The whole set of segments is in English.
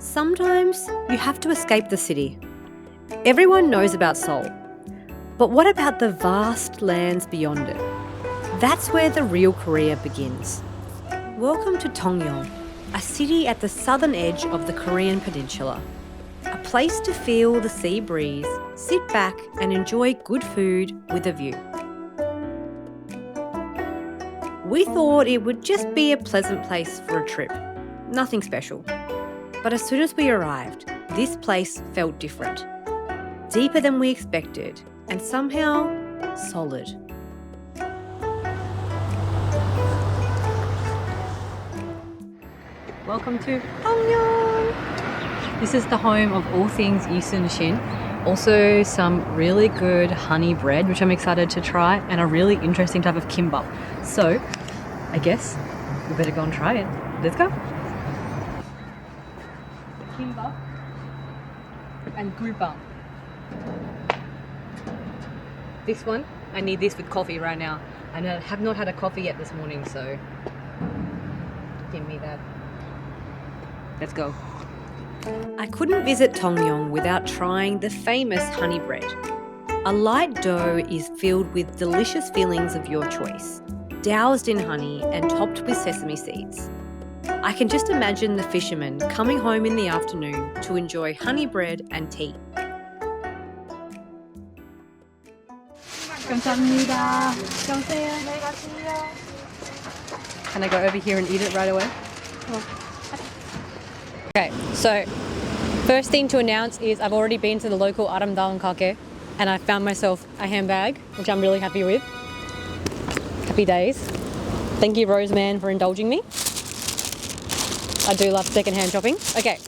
Sometimes you have to escape the city. Everyone knows about Seoul. But what about the vast lands beyond it? That's where the real Korea begins. Welcome to Tongyeong, a city at the southern edge of the Korean peninsula. A place to feel the sea breeze, sit back and enjoy good food with a view. We thought it would just be a pleasant place for a trip. Nothing special. But as soon as we arrived, this place felt different. Deeper than we expected, and somehow solid. Welcome to Tongyeong! This is the home of all things Yi Sun-sin. Also some really good honey bread, which I'm excited to try, and a really interesting type of kimbap. So, I guess we better go and try it. Let's go! Kimbap and gulbang. This one, I need this with coffee right now. I have not had a coffee yet this morning, so give me that. Let's go. I couldn't visit Tongyeong without trying the famous honey bread. A light dough is filled with delicious fillings of your choice, doused in honey and topped with sesame seeds. I can just imagine the fishermen coming home in the afternoon to enjoy honey bread and tea. 감사합니다. Can I go over here and eat it right away? Okay, so first thing to announce is I've already been to the local 아름다운 가게 and I found myself a handbag, which I'm really happy with. Happy days. Thank you, Roseman, for indulging me. I do love secondhand shopping. Okay,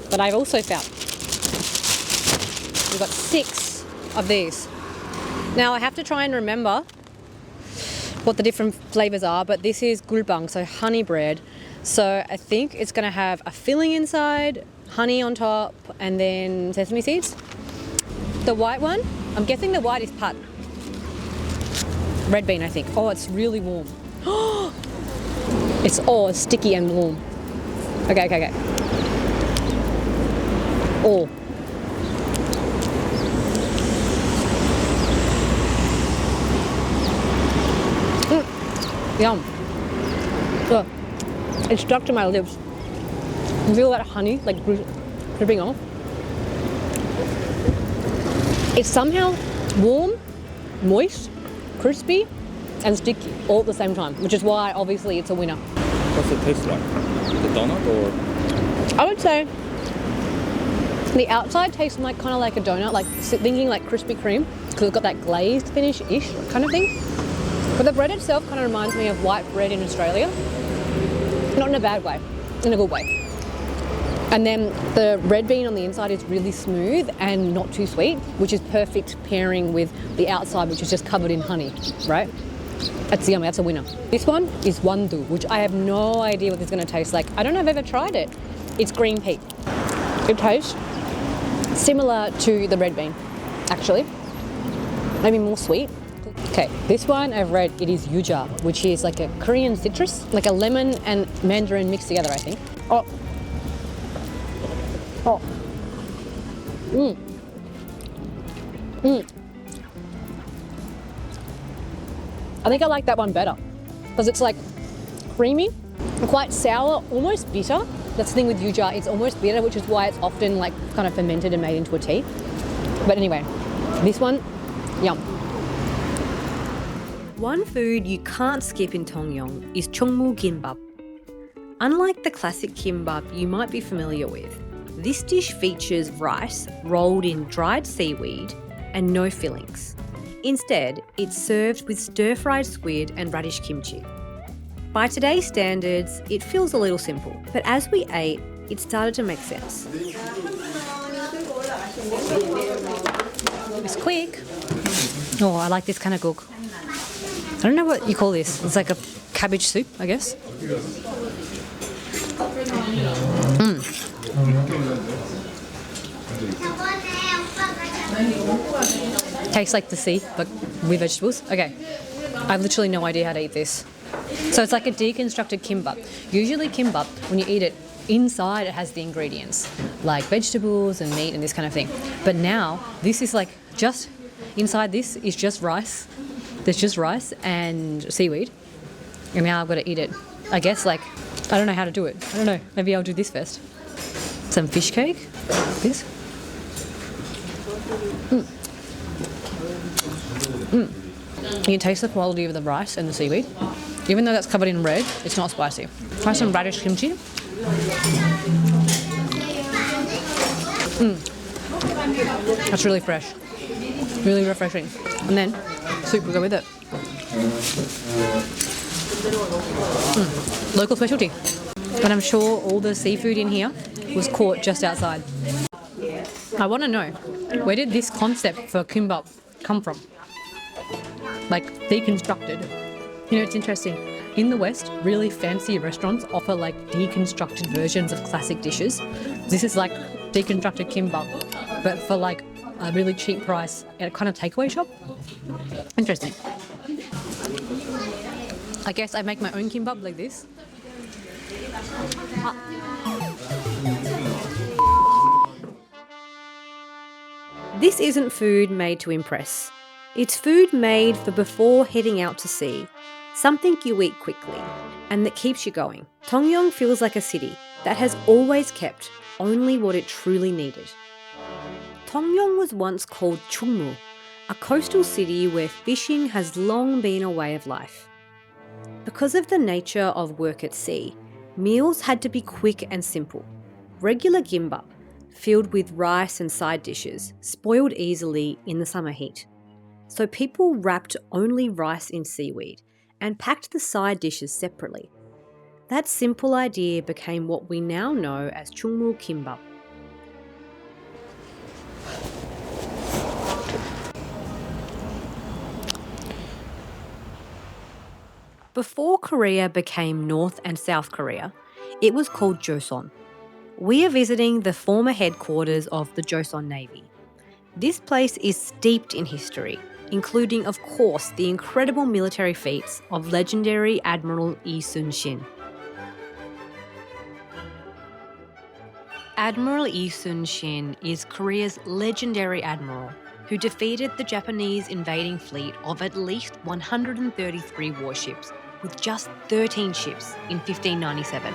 but I've also found we've got 6 of these. Now I have to try and remember what the different flavors are, but this is gulbang, so honey bread. So I think it's going to have a filling inside, honey on top, and then sesame seeds. The white one, I'm guessing the white is pat. Red bean, I think. Oh, it's really warm. It's all sticky and warm. Okay. Oh. Yum. Ugh. It stuck to my lips. You feel that honey like dripping off. It's somehow warm, moist, crispy, and sticky all at the same time, which is why obviously it's a winner. What's it taste like? The donut or? I would say the outside tastes like kind of like a donut, like thinking like Krispy Kreme, because it's got that glazed finish-ish kind of thing. But the bread itself kind of reminds me of white bread in Australia. Not in a bad way, in a good way. And then the red bean on the inside is really smooth and not too sweet, which is perfect pairing with the outside, which is just covered in honey, right? That's yummy, that's a winner. This one is wandu, which I have no idea what this is going to taste like. I don't know if I've ever tried it. It's green pea. It tastes similar to the red bean, actually. Maybe more sweet. Okay, this one I've read it is yuja, which is like a Korean citrus, like a lemon and mandarin mixed together, I think. Oh. I think I like that one better because it's like creamy, quite sour, almost bitter. That's the thing with yuja, it's almost bitter, which is why it's often like kind of fermented and made into a tea. But anyway, this one, yum. One food you can't skip in Tongyeong is Kimap. Unlike the classic kimbap you might be familiar with, this dish features rice rolled in dried seaweed and no fillings. Instead, it's served with stir-fried squid and radish kimchi. By today's standards, it feels a little simple, but as we ate, it started to make sense. It's quick. Oh, I like this kind of guk. I don't know what you call this. It's like a cabbage soup, I guess. Tastes like the sea, but with vegetables. Okay, I have literally no idea how to eat this. So it's like a deconstructed kimbap. Usually kimbap, when you eat it, inside it has the ingredients, like vegetables and meat and this kind of thing. But now, this is like just, inside this is just rice. There's just rice and seaweed. And now I've got to eat it. I guess, like, I don't know how to do it. I don't know. Maybe I'll do this first. Some fish cake. This. You can taste the quality of the rice and the seaweed. Even though that's covered in red, it's not spicy. Try some radish kimchi. That's really fresh. Really refreshing. And then soup will go with it. Local specialty. And I'm sure all the seafood in here was caught just outside. I want to know, where did this concept for kimbap come from? Like, deconstructed. You know, it's interesting. In the West, really fancy restaurants offer like deconstructed versions of classic dishes. This is like deconstructed kimbap, but for like a really cheap price at a kind of takeaway shop. Interesting. I guess I make my own kimbap like this. This isn't food made to impress. It's food made for before heading out to sea. Something you eat quickly and that keeps you going. Tongyeong feels like a city that has always kept only what it truly needed. Tongyeong was once called Chungmu, a coastal city where fishing has long been a way of life. Because of the nature of work at sea, meals had to be quick and simple. Regular kimbap, filled with rice and side dishes, spoiled easily in the summer heat. So people wrapped only rice in seaweed and packed the side dishes separately. That simple idea became what we now know as 충무김밥. Before Korea became North and South Korea, it was called Joseon. We are visiting the former headquarters of the Joseon Navy. This place is steeped in history, including, of course, the incredible military feats of legendary Admiral Yi Sun-sin. Admiral Yi Sun-sin is Korea's legendary admiral who defeated the Japanese invading fleet of at least 133 warships with just 13 ships in 1597.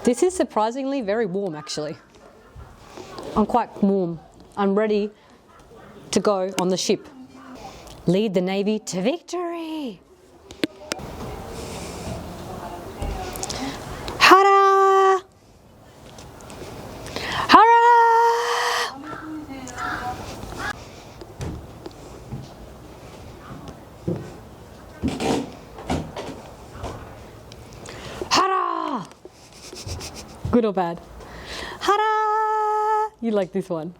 This is surprisingly very warm, actually. I'm quite warm. I'm ready to go on the ship. Lead the Navy to victory! Hara! Hara! Hara! Good or bad? Hara! You like this one?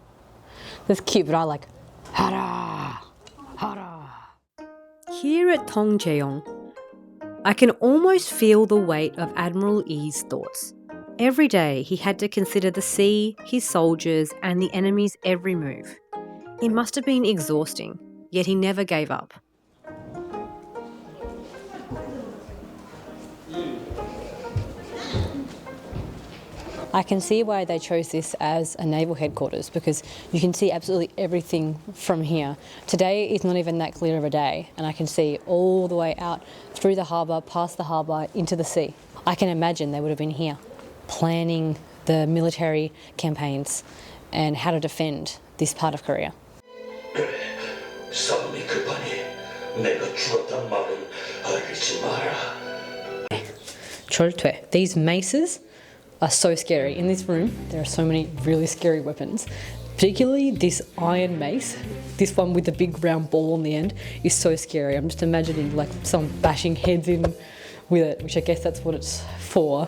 That's cute, but I like hara! Hara! Here at Tongyeong, I can almost feel the weight of Admiral Yi's thoughts. Every day he had to consider the sea, his soldiers, and the enemy's every move. It must have been exhausting, yet he never gave up. I can see why they chose this as a naval headquarters, because you can see absolutely everything from here. Today is not even that clear of a day, and I can see all the way out through the harbour, past the harbour, into the sea. I can imagine they would have been here planning the military campaigns and how to defend this part of Korea. 싸움이 급하니 내가 죽었단 말은 알리지 마라. 절퇴. These maces are so scary. In this room, there are so many really scary weapons. Particularly this iron mace, this one with the big round ball on the end, is so scary. I'm just imagining like someone bashing heads in with it, which I guess that's what it's for.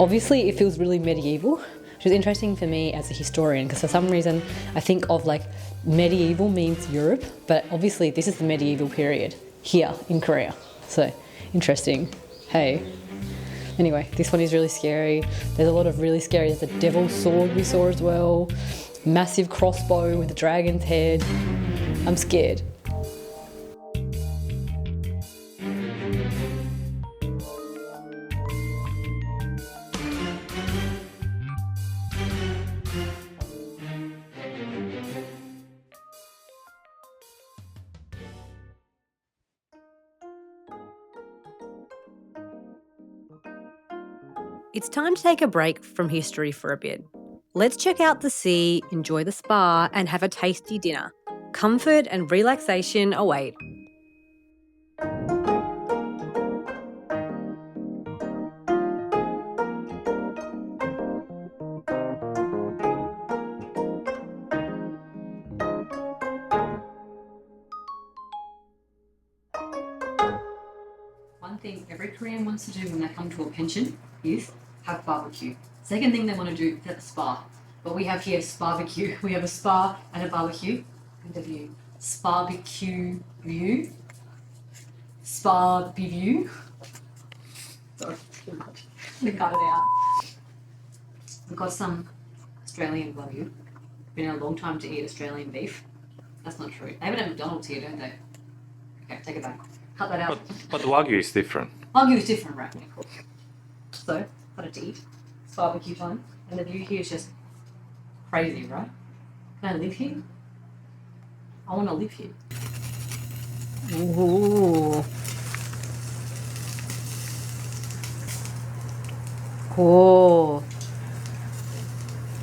Obviously, it feels really medieval, which is interesting for me as a historian because for some reason I think of like medieval means Europe, but obviously this is the medieval period here in Korea. So interesting. Hey. Anyway, this one is really scary. There's a lot of really scary, there's a devil's sword we saw as well. Massive crossbow with a dragon's head. I'm scared. It's time to take a break from history for a bit. Let's check out the sea, enjoy the spa, and have a tasty dinner. Comfort and relaxation await. One thing every Korean wants to do when they come to a pension is have barbecue. Second thing they want to do is have a spa. But we have here barbecue. We have a spa and a barbecue. And a view. Barbecue view. Spa view. Sorry, too much. We cut it out. We've got some Australian wagyu. Been a long time to eat Australian beef. That's not true. They have it at McDonald's here, don't they? Okay, take it back. Cut that out. But Wagyu is different. Wagyu is different, right? Yeah, cool. So, got it to eat. It's barbecue time. And the view here is just crazy, right? Can I live here? I want to live here. Ooh. Oh.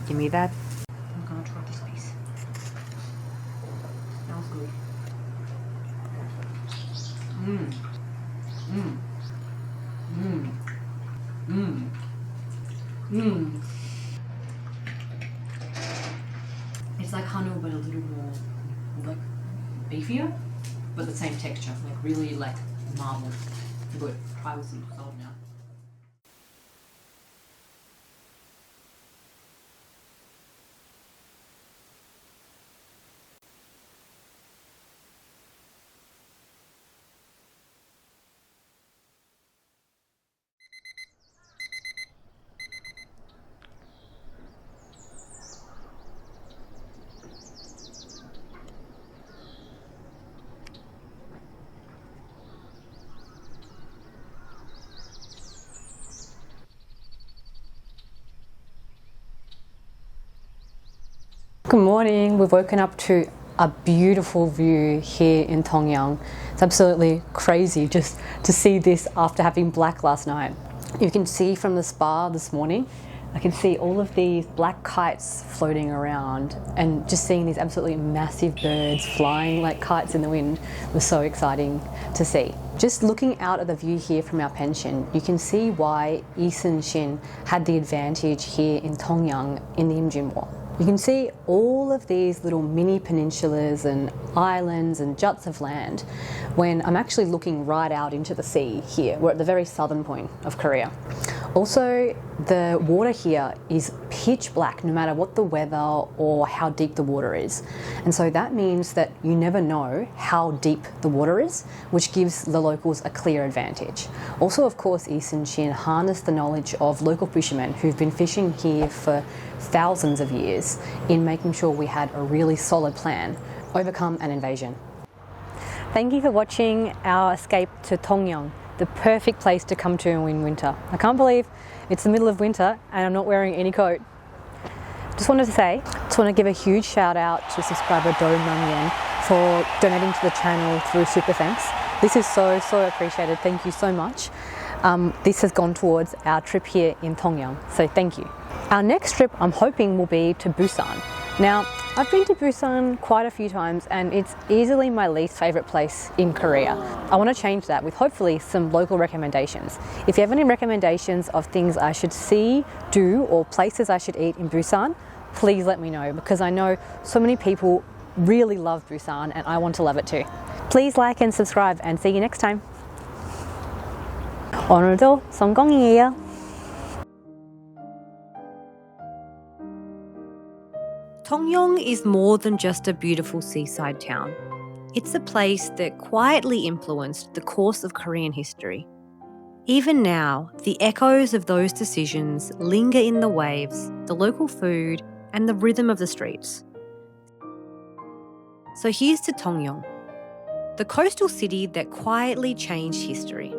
Give me that. I'm gonna try this piece. Smells good. Mmm. Mmm. Mmm. Mmm. Mmm. It's like hanu, but a little more like beefier, but the same texture, like really like marble. Good. Try with some salt now. Good morning. We've woken up to a beautiful view here in Tongyeong. It's absolutely crazy just to see this after having black last night. You can see from the spa this morning, I can see all of these black kites floating around, and just seeing these absolutely massive birds flying like kites in the wind was so exciting to see. Just looking out at the view here from our pension, you can see why Yi Sun-sin had the advantage here in Tongyeong in the Imjin War. You can see all of these little mini peninsulas and islands and juts of land when I'm actually looking right out into the sea here. We're at the very southern point of Korea. Also, the water here is pitch black no matter what the weather or how deep the water is. And so that means that you never know how deep the water is, which gives the locals a clear advantage. Also, of course, Yi Sun-sin harnessed the knowledge of local fishermen who've been fishing here for thousands of years in making sure we had a really solid plan, overcome an invasion. Thank you for watching our escape to Tongyeong, the perfect place to come to in winter. I can't believe it's the middle of winter and I'm not wearing any coat. Just wanted to give a huge shout out to subscriber Do Nang for donating to the channel through Super Thanks. This is so appreciated. Thank you so much. This has gone towards our trip here in Tongyeong, so thank you. Our next trip, I'm hoping, will be to Busan. Now, I've been to Busan quite a few times and it's easily my least favourite place in Korea. I want to change that with hopefully some local recommendations. If you have any recommendations of things I should see, do, or places I should eat in Busan, please let me know, because I know so many people really love Busan and I want to love it too. Please like and subscribe and see you next time. 오늘도 성공이에요. Tongyeong is more than just a beautiful seaside town. It's a place that quietly influenced the course of Korean history. Even now, the echoes of those decisions linger in the waves, the local food, and the rhythm of the streets. So here's to Tongyeong, the coastal city that quietly changed history.